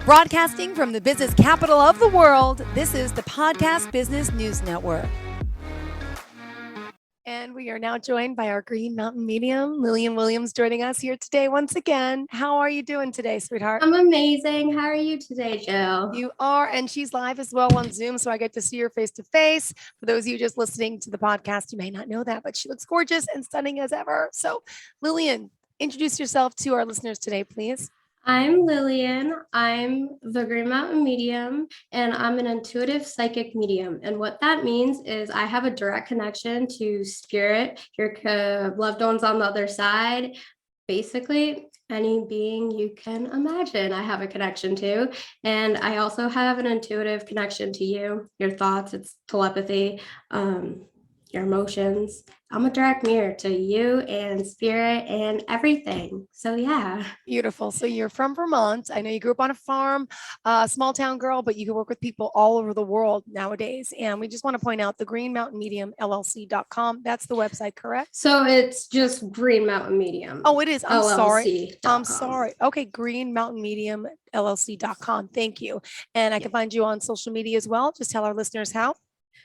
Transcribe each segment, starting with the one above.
Broadcasting from the business capital of the world, this is the Podcast Business News Network. And we are now joined by our Green Mountain medium, Lillian Williams, joining us here today once again. How are you doing today, sweetheart? I'm amazing. How are you today, Jill? You are, and she's live as well on Zoom, so I get to see her face to face. For those of you just listening to the podcast, you may not know that, but she looks gorgeous and stunning as ever. So, Lillian, introduce yourself to our listeners today, please. I'm Lillian. I'm the Green Mountain medium, and I'm an intuitive psychic medium. And what that means is I have a direct connection to spirit, your loved ones on the other side. Basically, any being you can imagine, I have a connection to. And I also have an intuitive connection to you, your thoughts, it's telepathy, your emotions. I'm a direct mirror to you and spirit and everything. So yeah. Beautiful. So you're from Vermont. I know you grew up on a farm, small town girl, but you can work with people all over the world nowadays. And we just want to point out the Green Mountain Medium LLC.com. That's the website, correct? So it's just Green Mountain Medium. Oh, it is. I'm sorry. LLC.com. I'm sorry. Okay. Green Mountain Medium LLC.com. Thank you. And I can find you on social media as well. Just tell our listeners how.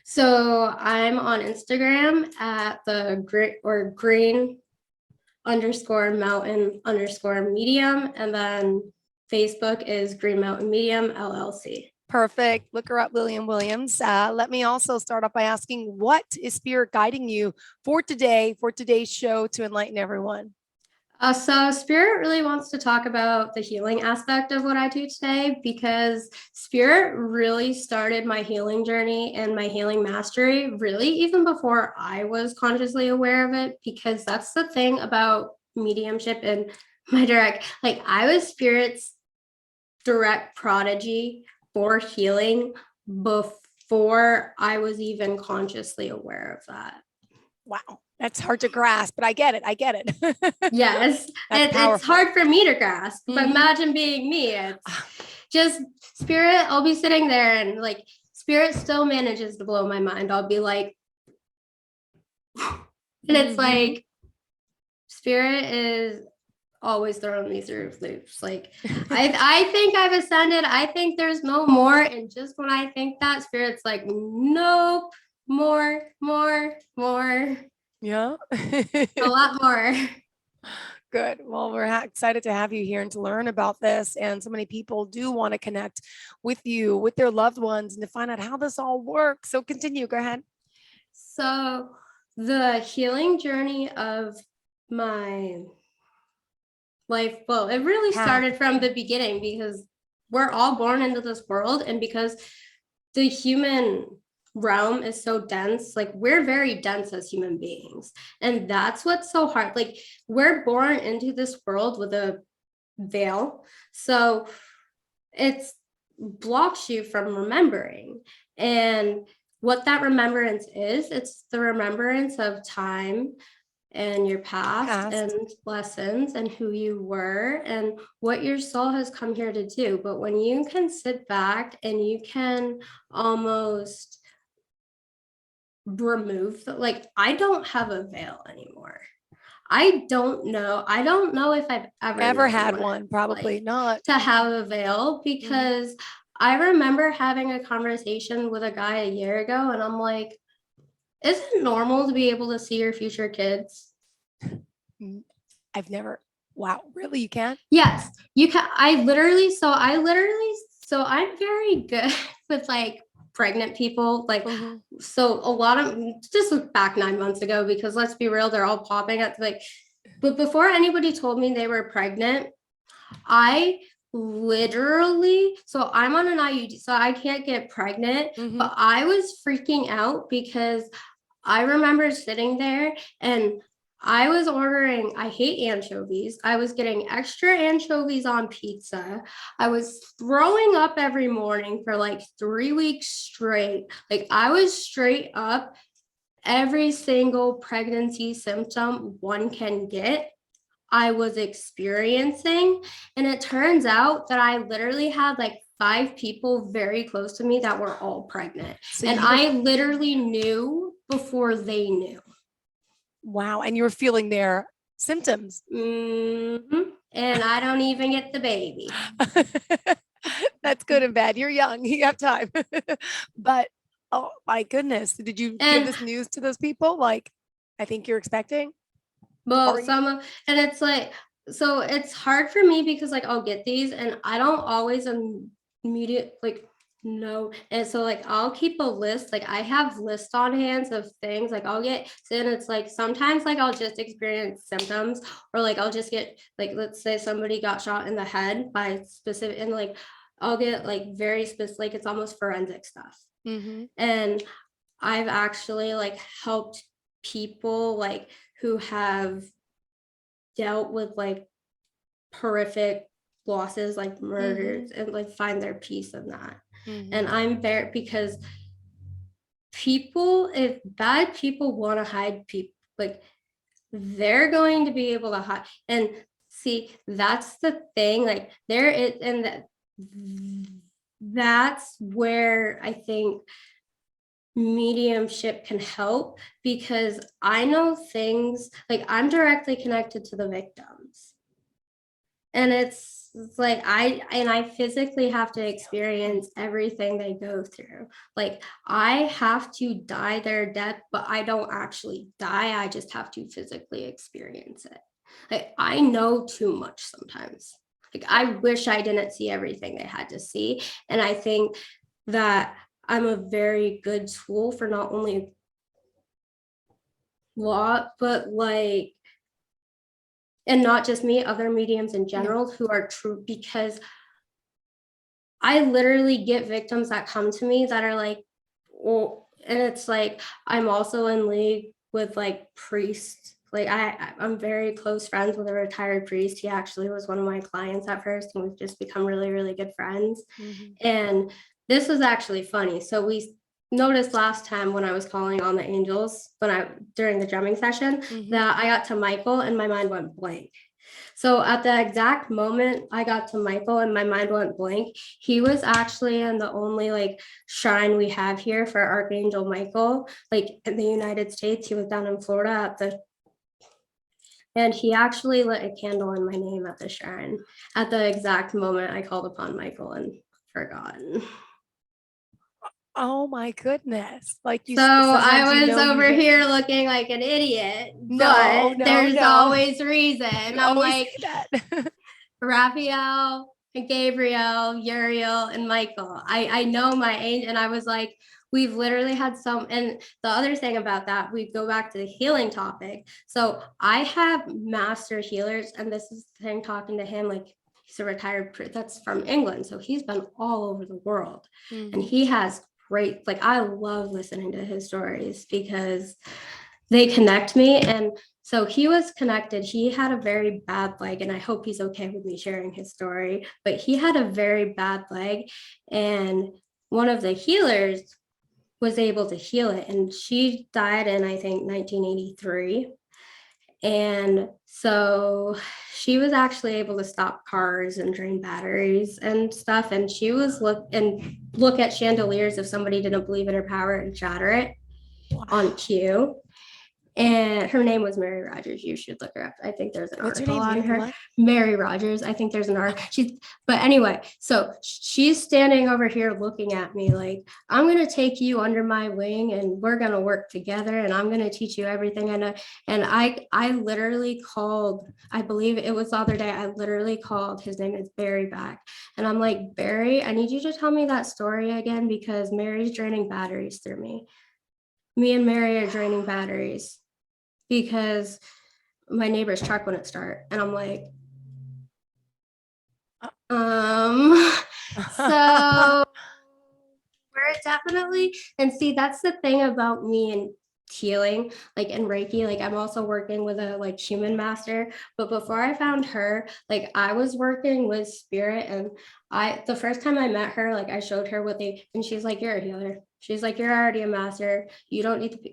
So I'm on Instagram at the green_mountain_medium. And then Facebook is Green Mountain Medium LLC. Perfect. Look her up, Lillian Williams. Let me also start off by asking, what is Spirit guiding you for today, for today's show to enlighten everyone? So Spirit really wants to talk about the healing aspect of what I do today, because Spirit really started my healing journey and my healing mastery really even before I was consciously aware of it, because that's the thing about mediumship and my direct, like I was Spirit's direct prodigy for healing before I was even consciously aware of that. Wow. That's hard to grasp, but I get it. Yes, it's hard for me to grasp, but imagine being me. It's just Spirit. I'll be sitting there and like Spirit still manages to blow my mind. I'll be like, and it's like Spirit is always throwing me through loops. Like I think I've ascended. I think there's no more. And just when I think that, Spirit's like, nope, more. Yeah. A lot more. Good. Well, we're excited to have you here and to learn about this. And so many people do want to connect with you, with their loved ones, and to find out how this all works. So continue. Go ahead. So the healing journey of my life, well, it really started from the beginning, because we're all born into this world, and because the human realm is so dense, like we're very dense as human beings, and that's what's so hard. Like we're born into this world with a veil, so it blocks you from remembering. And what that remembrance is, it's the remembrance of time and your past and lessons and who you were and what your soul has come here to do. But when you can sit back and you can almost remove like I don't have a veil anymore. I don't know if I've ever had one. Probably not. To have a veil, because I remember having a conversation with a guy a year ago, and I'm like, is it normal to be able to see your future kids? I've never. Wow, really? You can? Yes, you can. So I'm very good with like pregnant people, like so a lot of, just look back 9 months ago, because let's be real, they're all popping up like, but before anybody told me they were pregnant, I literally, so I'm on an IUD, so I can't get pregnant, but I was freaking out because I remember sitting there and I was ordering, I hate anchovies. I was getting extra anchovies on pizza. I was throwing up every morning for like 3 weeks straight. Like I was straight up every single pregnancy symptom one can get, I was experiencing. And it turns out that I literally had like 5 people very close to me that were all pregnant. So and I literally knew before they knew. Wow. And you were feeling their symptoms. And I don't even get the baby. That's good and bad. You're young. You have time. But oh my goodness, did you give And this news to those people? Like, I think you're expecting? well, Are you? and it's like, so it's hard for me because like I'll get these and I don't always immediate like no. And so like I'll keep a list. Like I have lists on hands of things like I'll get, and it's like sometimes like I'll just experience symptoms, or like I'll just get like, let's say somebody got shot in the head by specific, and like I'll get like very specific, like it's almost forensic stuff. Mm-hmm. And I've actually like helped people like who have dealt with like horrific losses like murders and like find their peace in that. And I'm there because people, if bad people want to hide people, like they're going to be able to hide. And see, that's the thing, like there is, and that's where I think mediumship can help, because I know things, like I'm directly connected to the victims, and it's like I physically have to experience everything they go through. Like I have to die their death, but I don't actually die, I just have to physically experience it. Like I know too much sometimes. Like I wish I didn't see everything they had to see. And I think that I'm a very good tool for not only law, but like, and not just me, other mediums in general who are true, because I literally get victims that come to me that are like, well, and it's like, I'm also in league with like priests. Like I'm very close friends with a retired priest. He actually was one of my clients at first, and we've just become really, really good friends. And this was actually funny. So we noticed last time when I was calling on the angels, during the drumming session, that I got to Michael and my mind went blank. So at the exact moment I got to Michael and my mind went blank, he was actually in the only like shrine we have here for Archangel Michael, like in the United States. He was down in Florida and he actually lit a candle in my name at the shrine at the exact moment I called upon Michael and forgot. Oh my goodness. Like you So sometimes I was you over hit. here looking like an idiot, No, but no, there's no. always reason. You I'm always like, say that. Raphael, and Gabriel, Uriel, and Michael. I know my angel, and I was like, we've literally had some. And the other thing about that, we go back to the healing topic. So I have master healers, and this is the thing, talking to him, like he's a retired, that's from England, so he's been all over the world, and he has great, like I love listening to his stories because they connect me. And so he was connected. He had a very bad leg, and I hope he's okay with me sharing his story, but he had a very bad leg, and one of the healers was able to heal it. And she died in, I think, 1983. And so she was actually able to stop cars and drain batteries and stuff. And she was look at chandeliers if somebody didn't believe in her power and shatter it on cue. And her name was Mary Rogers. You should look her up. I think there's an What's her article name? on her. What? Mary Rogers. I think there's an article. But anyway, so she's standing over here looking at me like, I'm going to take you under my wing and we're going to work together and I'm going to teach you everything I know. And I literally called, I believe it was the other day, I literally called, his name is Barry, back. And I'm like, Barry, I need you to tell me that story again, because Mary's draining batteries through me. Me and Mary are draining batteries because my neighbor's truck wouldn't start. And I'm like, so we're definitely, and see, that's the thing about me and healing, like in Reiki, like I'm also working with a like human master. But before I found her, like I was working with spirit, and the first time I met her, like I showed her and she's like, you're a healer. She's like, you're already a master. You don't need to,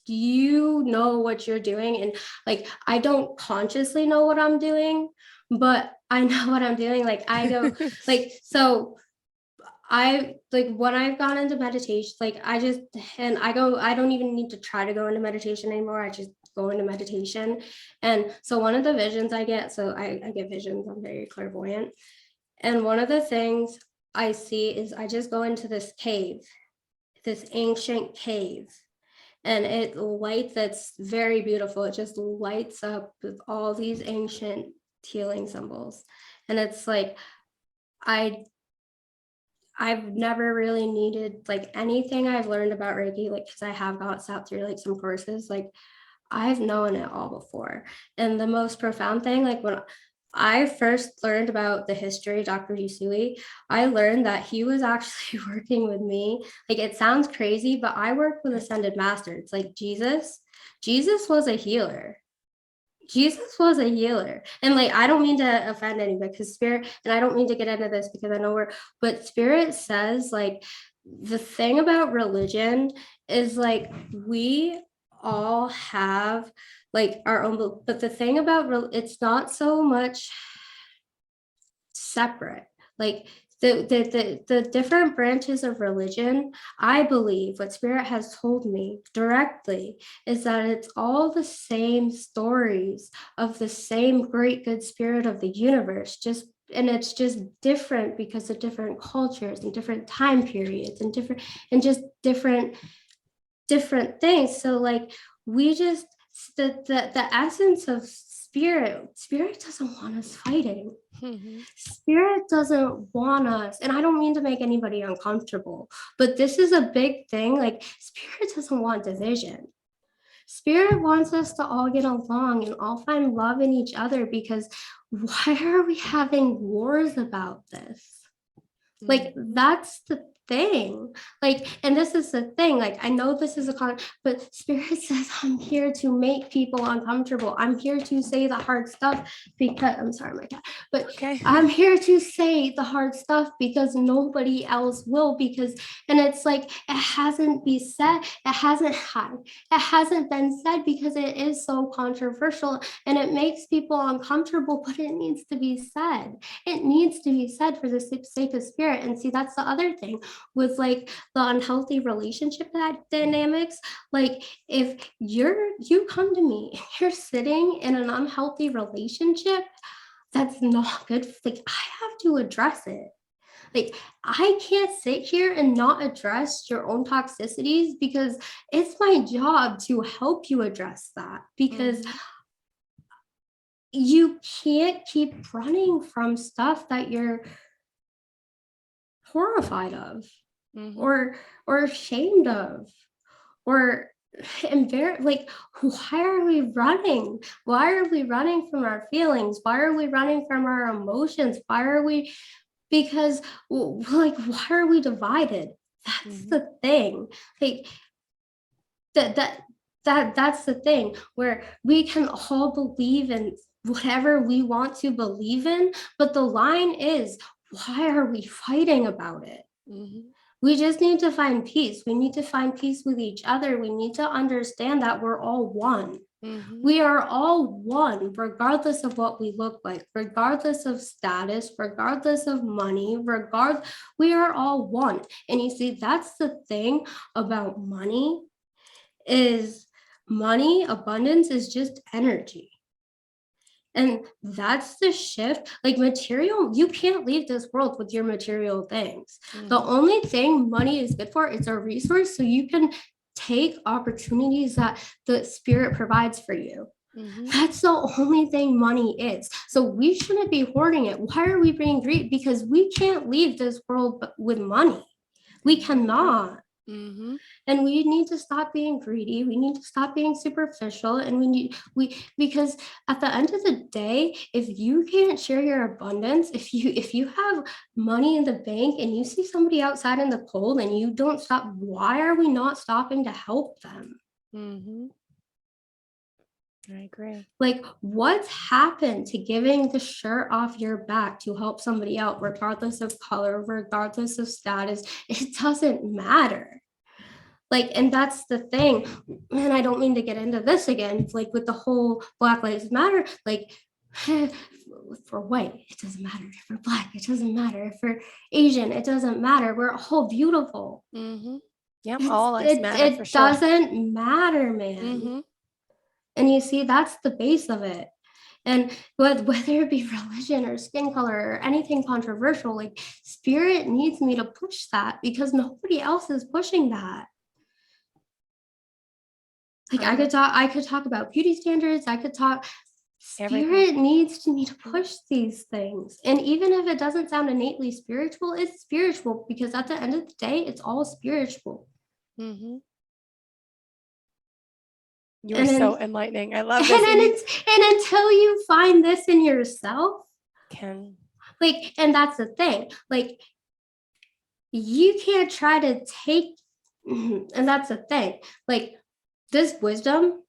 you know what you're doing. And like, I don't consciously know what I'm doing, but I know what I'm doing. Like I go, like, so I like when I've gone into meditation, like I don't even need to try to go into meditation anymore. I just go into meditation. And so one of the visions I get, so I get visions, I'm very clairvoyant. And one of the things I see is I just go into this ancient cave, and that's very beautiful. It just lights up with all these ancient healing symbols. And it's like, I've never really needed like anything I've learned about Reiki, like, because I have sat through like some courses, like I've known it all before. And the most profound thing, like when I first learned about the history, Dr. Usui, I learned that he was actually working with me. Like, it sounds crazy, but I work with ascended masters. Like Jesus was a healer. Jesus was a healer. And like, I don't mean to offend anybody, because spirit, and I don't mean to get into this because I know but spirit says, like, the thing about religion is like, we all have like our own, but the thing about it's not so much separate. Like, the different branches of religion, I believe what spirit has told me directly is that it's all the same stories of the same great good spirit of the universe, and it's just different because of different cultures and different time periods and different things. So like, we just, the essence of spirit doesn't want us fighting. Spirit doesn't want us, and I don't mean to make anybody uncomfortable, but this is a big thing. Like, spirit doesn't want division. Spirit wants us to all get along and all find love in each other, because why are we having wars about this? Like, that's the thing. Like, and this is the thing, like, I know this is but spirit says, I'm here to make people uncomfortable. I'm here to say the hard stuff because, I'm sorry, my cat, but Okay. I'm here to say the hard stuff because nobody else will, and it's like, it hasn't been said, it hasn't been said because it is so controversial and it makes people uncomfortable, but it needs to be said. It needs to be said for the sake of spirit. And see, that's the other thing with like the unhealthy relationship dynamics. Like, if you come to me, you're sitting in an unhealthy relationship, that's not good. Like, I have to address it. Like, I can't sit here and not address your own toxicities, because it's my job to help you address that, because you can't keep running from stuff that you're horrified of, or ashamed of, or embarrassed. Like, why are we running? Why are we running from our feelings? Why are we running from our emotions? Because like, why are we divided? That's the thing. Like, that's the thing, where we can all believe in whatever we want to believe in, but the line is, why are we fighting about it? We just need to find peace. We need to find peace with each other. We need to understand that we're all one. We are all one, regardless of what we look like, regardless of status, regardless of money, we are all one. And you see, that's the thing about money, is money, abundance is just energy. And that's the shift. Like, material, you can't leave this world with your material things. The only thing money is good for is a resource, so you can take opportunities that the spirit provides for you. That's the only thing money is. So we shouldn't be hoarding it. Why are we being greedy? Because we can't leave this world with money. We cannot. And we need to stop being greedy. We need to stop being superficial. And because at the end of the day, if you can't share your abundance, if you have money in the bank and you see somebody outside in the cold and you don't stop, why are we not stopping to help them? I agree. Like, what's happened to giving the shirt off your back to help somebody out, regardless of color, regardless of status? It doesn't matter. Like, and that's the thing. And I don't mean to get into this again, like with the whole Black Lives Matter, like, for white, it doesn't matter. If we're Black, it doesn't matter. If we're Asian, it doesn't matter. We're all beautiful. Yep, all lives matter for sure. It doesn't matter, man. And you see, that's the base of it. And whether it be religion or skin color or anything controversial, like spirit needs me to push that because nobody else is pushing that. Like I could talk about beauty standards. I could talk. Spirit needs me to push these things. And even if it doesn't sound innately spiritual, it's spiritual because at the end of the day, it's all spiritual. Mm-hmm. You're so enlightening. I love this. And until you find this in yourself, like, and that's the thing, like, you can't try to take, and that's the thing, like, this wisdom,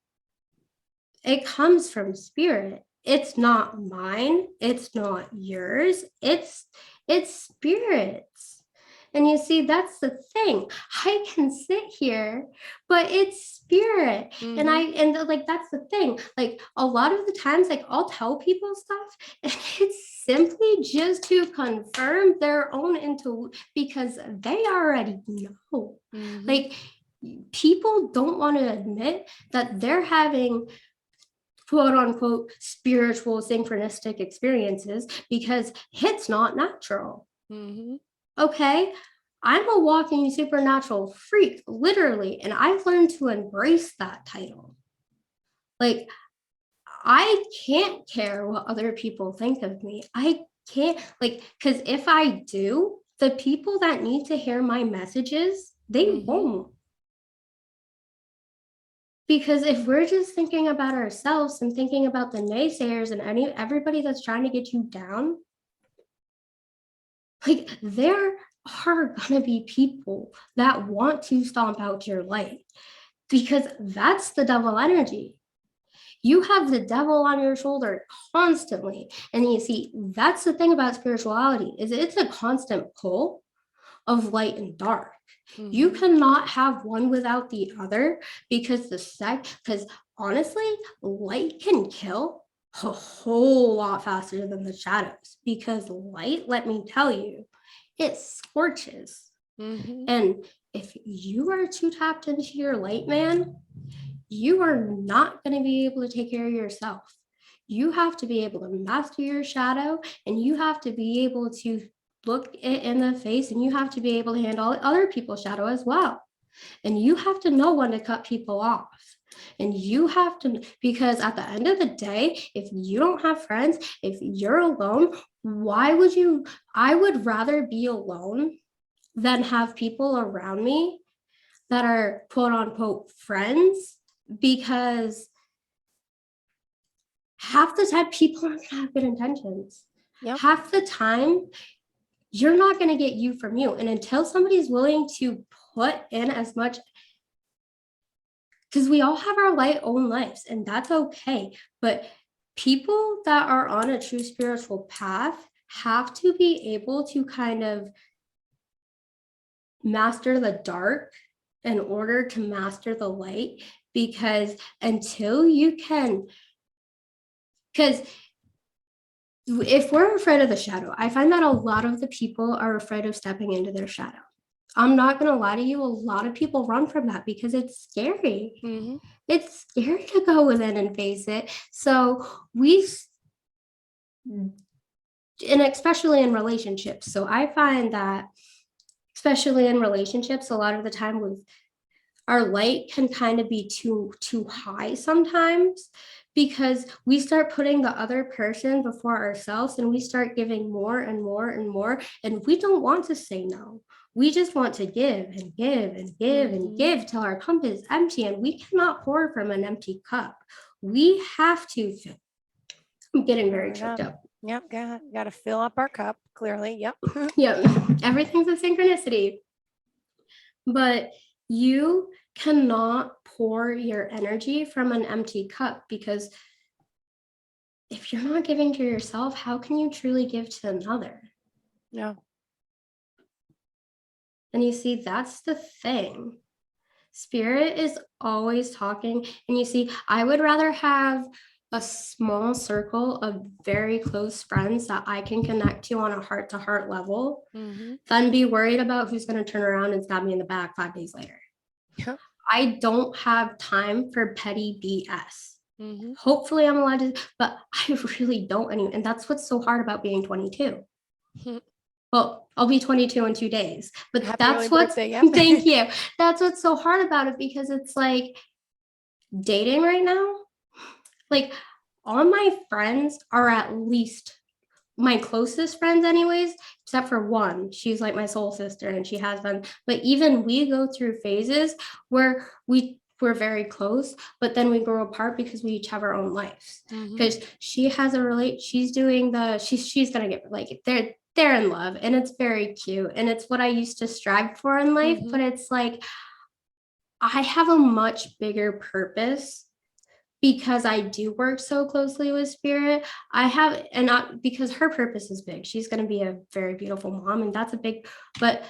it comes from spirit. It's not mine. It's not yours. It's spirit's. And you see, that's the thing. I can sit here, but it's spirit. Mm-hmm. And like, that's the thing. Like, a lot of the times, like, I'll tell people stuff, and it's simply just to confirm their own intuition because they already know. Mm-hmm. Like, people don't want to admit that they're having quote unquote spiritual synchronistic experiences because it's not natural. Mm-hmm. Okay, I'm a walking supernatural freak, literally, and I've learned to embrace that title. Like, I can't care what other people think of me. I can't, like, because if I do, the people that need to hear my messages, they mm-hmm. won't. Because if we're just thinking about ourselves and thinking about the naysayers and everybody that's trying to get you down, like, there are gonna be people that want to stomp out your light because that's the devil energy. You have the devil on your shoulder constantly. And you see, that's the thing about spirituality is it's a constant pull of light and dark. Mm-hmm. You cannot have one without the other because because honestly, light can kill a whole lot faster than the shadows because light, let me tell you, it scorches. Mm-hmm. And if you are too tapped into your light, man, you are not going to be able to take care of yourself. You have to be able to master your shadow, and you have to be able to look it in the face, and you have to be able to handle other people's shadow as well. And you have to know when to cut people off. And you have to, because at the end of the day, if you don't have friends, if you're alone, why would you? I would rather be alone than have people around me that are quote unquote friends, because half the time people aren't gonna have good intentions. Yep. Half the time you're not going to get you from you. And until somebody's willing to put in as much, because we all have our own lives, and that's okay. But people that are on a true spiritual path have to be able to kind of master the dark in order to master the light, because until you can, because if we're afraid of the shadow, I find that a lot of the people are afraid of stepping into their shadow. I'm not going to lie to you. A lot of people run from that because it's scary. Mm-hmm. It's scary to go within and face it. So and especially in relationships. So I find that, especially in relationships, a lot of the time with our light can kind of be too high sometimes, because we start putting the other person before ourselves, and we start giving more and more and more, and we don't want to say no. We just want to give and give and give mm-hmm. and give till our cup is empty, and we cannot pour from an empty cup. We have to fill. I'm getting very choked up. Yep, got to fill up our cup, clearly. Yep. Yep. Everything's a synchronicity. But you cannot pour your energy from an empty cup, because if you're not giving to yourself, how can you truly give to another? No. And you see, that's the thing. Spirit is always talking. And you see, I would rather have a small circle of very close friends that I can connect to on a heart-to-heart level mm-hmm. than be worried about who's going to turn around and stab me in the back 5 days later. Yeah. I don't have time for petty BS. Hopefully I'm allowed to, but I really don't anymore. And that's what's so hard about being 22. Well, I'll be 22 in 2 days, but Happy that's early what's, birthday, yep. thank you. That's what's so hard about it, because it's like dating right now, like all my friends are at least my closest friends anyways, except for one. She's like my soul sister and she has been, but even we go through phases where we're very close, but then we grow apart because we each have our own lives. Because she has she's doing she's gonna get, like, they're in love, and it's very cute, and it's what I used to strive for in life. But it's like I have a much bigger purpose because I do work so closely with spirit. I have, and not because her purpose is big. She's going to be a very beautiful mom, and that's a big, but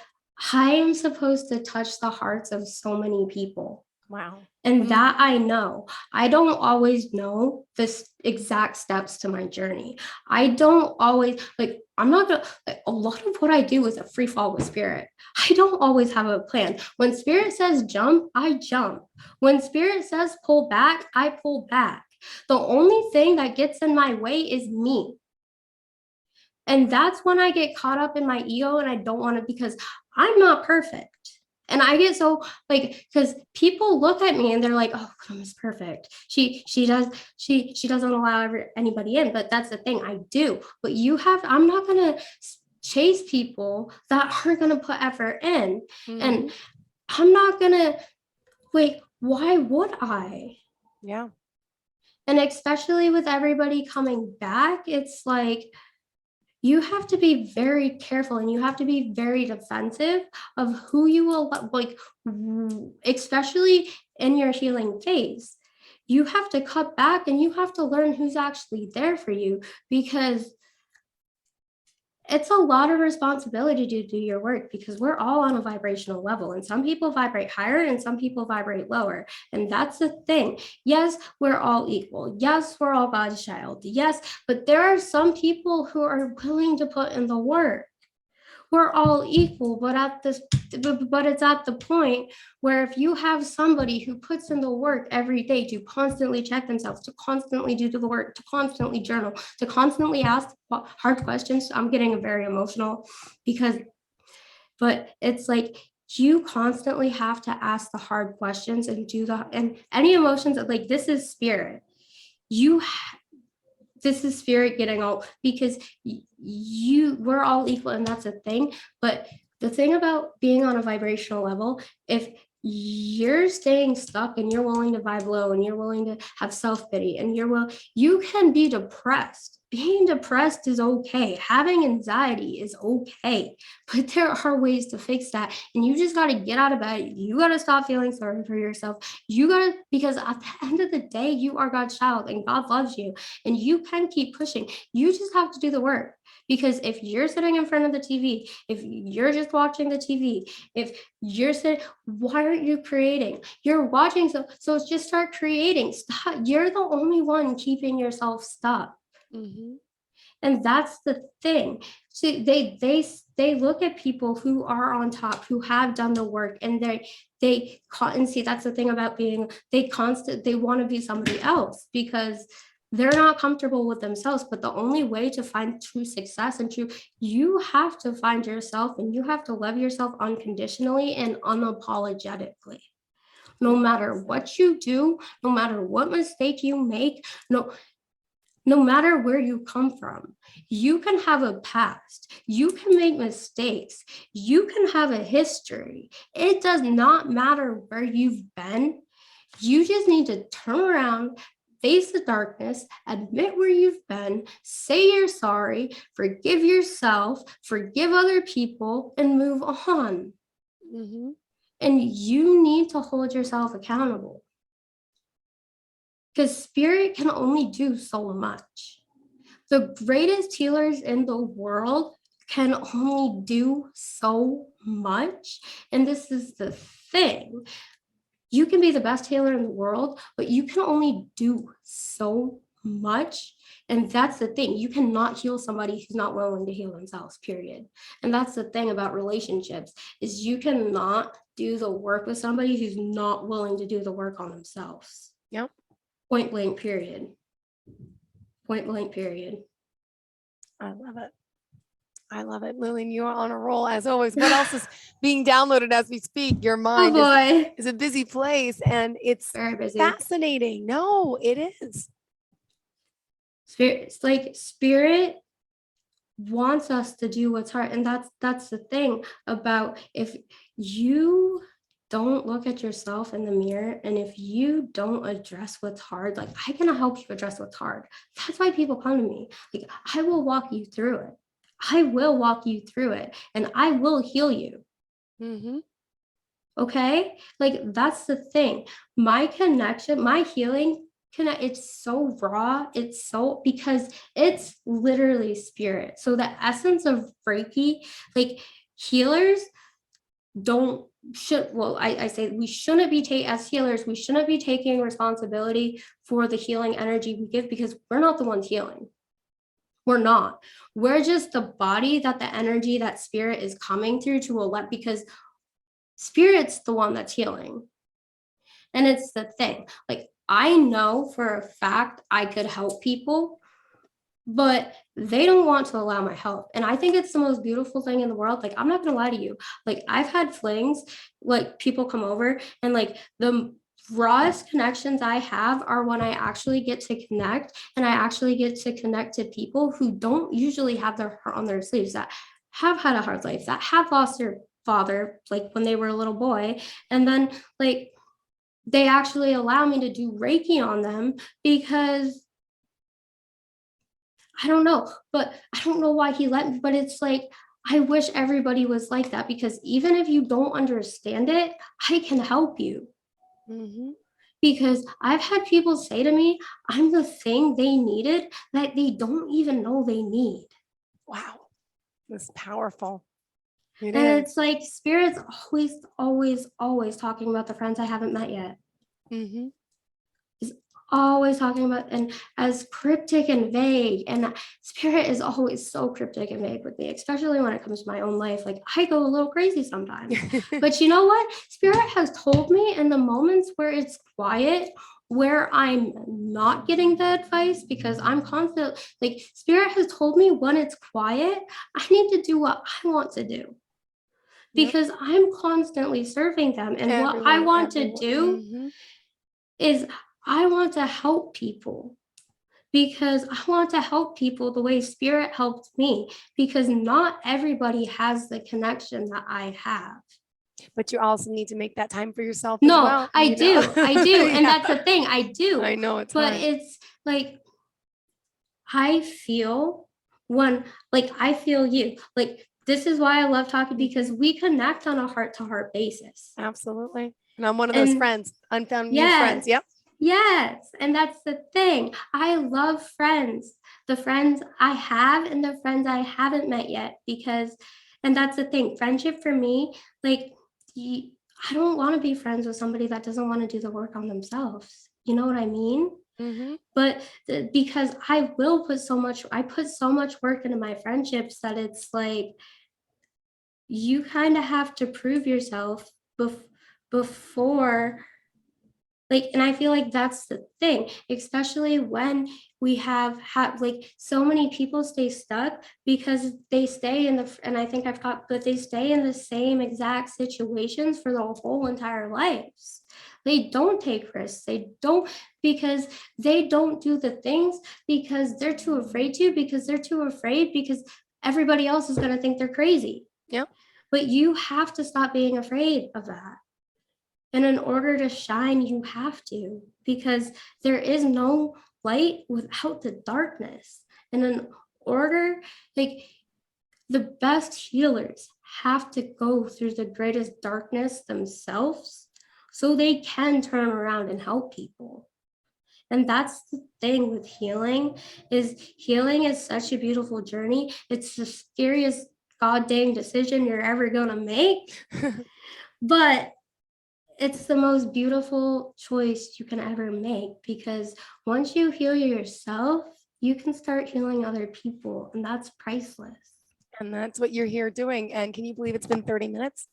I am supposed to touch the hearts of so many people. Wow. And that I know. I don't always know the exact steps to my journey. I don't always, like, I'm not gonna, like, a lot of what I do is a free fall with spirit. I don't always have a plan. When spirit says jump, I jump. When spirit says pull back, I pull back. The only thing that gets in my way is me. And that's when I get caught up in my ego, and I don't want to, because I'm not perfect. And I get so, like, because people look at me and they're like, oh, Grandma's perfect. She doesn't allow anybody in. But that's the thing, I do. But I'm not gonna chase people that aren't gonna put effort in. And I'm not gonna, like, why would I? Yeah. And especially with everybody coming back, it's like, you have to be very careful, and you have to be very defensive of who you will, like, especially in your healing phase. You have to cut back, and you have to learn who's actually there for you, because it's a lot of responsibility to do your work, because we're all on a vibrational level, and some people vibrate higher and some people vibrate lower. And that's the thing. Yes, we're all equal. Yes, we're all God's child. Yes, but there are some people who are willing to put in the work. We're all equal, but it's at the point where if you have somebody who puts in the work every day to constantly check themselves, to constantly do the work, to constantly journal, to constantly ask hard questions. I'm getting very emotional but it's like, you constantly have to ask the hard questions and and any emotions, like, this is spirit. This is spirit getting all, because we're all equal, and that's a thing. But the thing about being on a vibrational level, if you're staying stuck and you're willing to vibe low and you're willing to have self-pity and you can be depressed. Being depressed is okay. Having anxiety is okay. But there are ways to fix that. And you just got to get out of bed. You got to stop feeling sorry for yourself. Because at the end of the day, you are God's child and God loves you, and you can keep pushing. You just have to do the work. Because if you're sitting in front of the TV, if you're just watching the TV, if you're sitting, why aren't you creating? You're watching, so just start creating. Stop. You're the only one keeping yourself stuck. And that's the thing. See, they look at people who are on top, who have done the work, and and see, that's the thing about they want to be somebody else, because they're not comfortable with themselves. But the only way to find true success you have to find yourself, and you have to love yourself unconditionally and unapologetically. No matter what you do, no matter what mistake you make, no matter where you come from, you can have a past, you can make mistakes, you can have a history. It does not matter where you've been. You just need to turn around, face the darkness, admit where you've been, say you're sorry, forgive yourself, forgive other people, and move on. And you need to hold yourself accountable. Because spirit can only do so much. The greatest healers in the world can only do so much. And this is the thing. You can be the best healer in the world, but you can only do so much. And that's the thing. You cannot heal somebody who's not willing to heal themselves, period. And that's the thing about relationships, is you cannot do the work with somebody who's not willing to do the work on themselves. Yep. Point blank, period. Point blank, period. I love it. I love it. Lillian, you are on a roll as always. What else is being downloaded as we speak? Your Oh mind boy. is a busy place, and it's Very busy. fascinating. No, it is. Spirit wants us to do what's hard. And that's the thing about, if you don't look at yourself in the mirror, and if you don't address what's hard, like, I can help you address what's hard. That's why people come to me. Like, I will walk you through it. I will walk you through it, and I will heal you. Mm-hmm. Okay? Like, that's the thing. My connection, my healing, it's so raw. It's so, because it's literally spirit. So the essence of Reiki, like, healers I say we shouldn't be as healers, we shouldn't be taking responsibility for the healing energy we give, because we're not the ones healing. We're not. We're just the body that the energy, that spirit is coming through to let, because spirit's the one that's healing. And it's the thing, like, I know for a fact I could help people, but they don't want to allow my help. And I think it's the most beautiful thing in the world. Like, I'm not gonna lie to you. Like, I've had flings, like, people come over, and like, the rawest connections I have are when I actually get to connect, and I actually get to connect to people who don't usually have their heart on their sleeves, that have had a hard life, that have lost their father, like, when they were a little boy. And then, like, they actually allow me to do Reiki on them, because I don't know, but I don't know why he let me, but it's like, I wish everybody was like that, because even if you don't understand it, I can help you. Mm-hmm. Because I've had people say to me, I'm the thing they needed that they don't even know they need. Wow. That's powerful. It And is. it's like, spirit's always, always, always talking about the friends I haven't met yet. Mm-hmm. Always talking about, and as cryptic and vague, and spirit is always so cryptic and vague with me, especially when it comes to my own life. Like, I go a little crazy sometimes. But you know what, spirit has told me, in the moments where it's quiet, where I'm not getting the advice, because I'm constant, like, spirit has told me, when it's quiet, I need to do what I want to do, because I'm constantly serving them. And what I want to do Mm-hmm. is, I want to help people, because I want to help people the way spirit helped me, because not everybody has the connection that I have. But you also need to make that time for yourself as No, well. I do. And Yeah. that's the thing, I do. I know it's But hard. it's like, I feel I feel you. Like, this is why I love talking, because we connect on a heart to heart basis. Absolutely. And I'm one of those And friends, unfound new friends. yes, Yep. yes. And that's the thing. I love friends, the friends I have and the friends I haven't met yet, because, and that's the thing, friendship for me, like, I don't want to be friends with somebody that doesn't want to do the work on themselves. You know what I mean? Mm-hmm. But because I put so much work into my friendships, that it's like, you kind of have to prove yourself before, like, and I feel like that's the thing, especially when we have had, like, so many people stay stuck, because they stay in and I think I've talked, but they stay in the same exact situations for their whole entire lives. They don't take risks, because they don't do the things, because they're too afraid to, because everybody else is going to think they're crazy. Yep. But you have to stop being afraid of that. And in order to shine, you have to, because there is no light without the darkness. And in order, like, the best healers have to go through the greatest darkness themselves, so they can turn around and help people. And that's the thing with healing is such a beautiful journey. It's the scariest goddamn decision you're ever gonna make. But it's the most beautiful choice you can ever make, because once you heal yourself, you can start healing other people, and that's priceless. And that's what you're here doing. And can you believe it's been 30 minutes?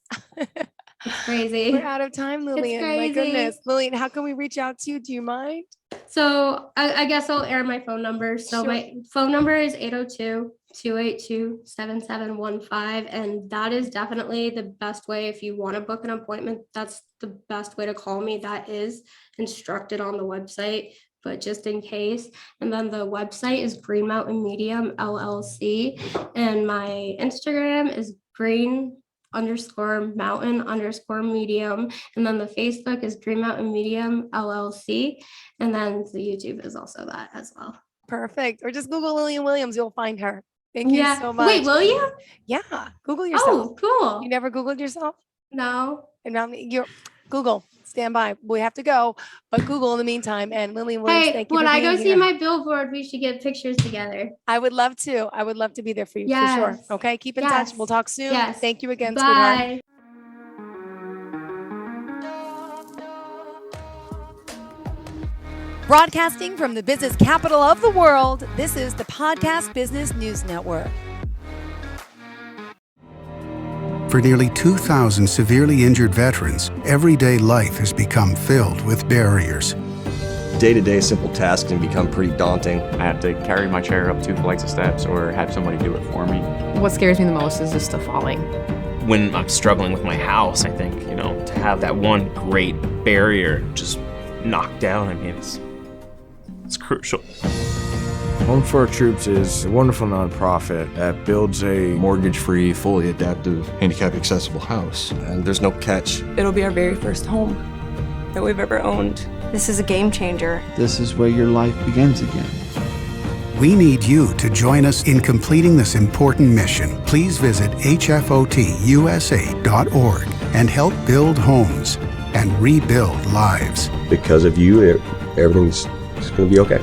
It's crazy. We're out of time, Lillian. My crazy. goodness. Lillian, how can we reach out to you? Do you mind? So I guess I'll air my phone number. So Sure. my phone number is 802-282-7715. And that is definitely the best way if you want to book an appointment. That's the best way to call me. That is instructed on the website, but just in case. And then the website is Green Mountain Medium LLC. And my Instagram is green_mountain_medium. And then the Facebook is Green Mountain Medium LLC. And then the YouTube is also that as well. Perfect. Or just Google Lillian Williams. You'll find her. Thank you so much. Wait, will you? Yeah. Google yourself. Oh, cool. You never Googled yourself? No. And now you're Google. Stand by. We have to go, but Google in the meantime. And Lillian Williams, Hey, thank you when for I being go here. see my billboard, we should get pictures together. I would love to. I would love to be there for you for sure. Yes. Okay. Keep in Yes. touch. We'll talk soon. Yes. Thank you again, sweetheart. Bye. Broadcasting from the business capital of the world, this is the Podcast Business News Network. For nearly 2,000 severely injured veterans, everyday life has become filled with barriers. Day-to-day simple tasks can become pretty daunting. I have to carry my chair up 2 flights of steps or have somebody do it for me. What scares me the most is just the falling. When I'm struggling with my house, I think, to have that one great barrier just knocked down, I mean, it's crucial. Home for Our Troops is a wonderful nonprofit that builds a mortgage-free, fully adaptive, handicap-accessible house. And there's no catch. It'll be our very first home that we've ever owned. This is a game changer. This is where your life begins again. We need you to join us in completing this important mission. Please visit hfotusa.org and help build homes and rebuild lives. Because of you, everything's going to be okay.